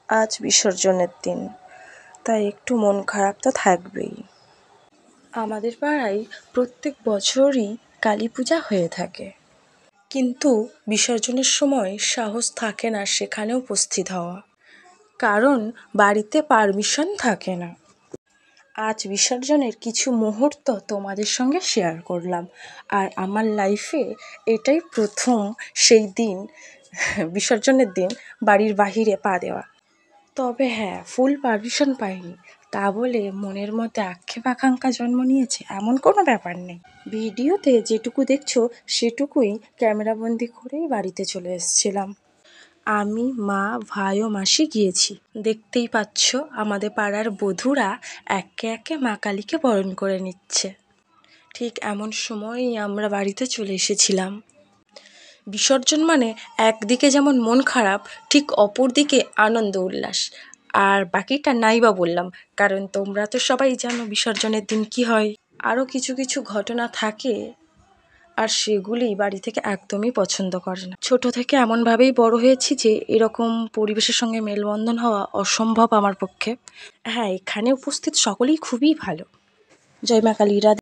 আজ বিসর্জনের দিন, তাই একটু মন খারাপ তো থাকবেই। আমাদের পাড়ায় প্রত্যেক বছরই কালী পূজা হয়ে থাকে, কিন্তু বিসর্জনের সময় সাহস থাকে না সেখানে উপস্থিত হওয়া, কারণ বাড়িতে পারমিশন থাকে না। আজ বিসর্জনের কিছু মুহূর্ত তোমাদের সঙ্গে শেয়ার করলাম, আর আমার লাইফে এটাই প্রথম সেই দিন, বিসর্জনের দিন বাড়ির বাহিরে পা দেওয়া। তবে হ্যাঁ, ফুল পারমিশন পাইনি, তা বলে মনের মধ্যে আক্ষেপ আকাঙ্ক্ষা জন্ম নিয়েছে এমন কোনো ব্যাপার নেই। ভিডিওতে যেটুকু দেখছো সেটুকুই ক্যামেরাবন্দি করেই বাড়িতে চলে এসেছিলাম। আমি, মা, ভাই ও মাসি গিয়েছি। দেখতেই পাচ্ছ আমাদের পাড়ার বধূরা একে একে মা কালীকে বরণ করে নিচ্ছে। ঠিক এমন সময়ই আমরা বাড়িতে চলে এসেছিলাম। বিসর্জন মানে একদিকে যেমন মন খারাপ, ঠিক অপর দিকে আনন্দ উল্লাস। আর বাকিটা নাই বা বললাম, কারণ তোমরা তো সবাই জানো বিসর্জনের দিন কি হয়। আরও কিছু কিছু ঘটনা থাকে, আর সেগুলি বাড়ি থেকে একদমই পছন্দ করে না। ছোট থেকে এমনভাবেই বড় হয়েছি যে এরকম পরিবেশের সঙ্গে মেলবন্ধন হওয়া অসম্ভব আমার পক্ষে। হ্যাঁ, এখানে উপস্থিত সকলেই খুবই ভালো। জয় মা কালী। রাধে।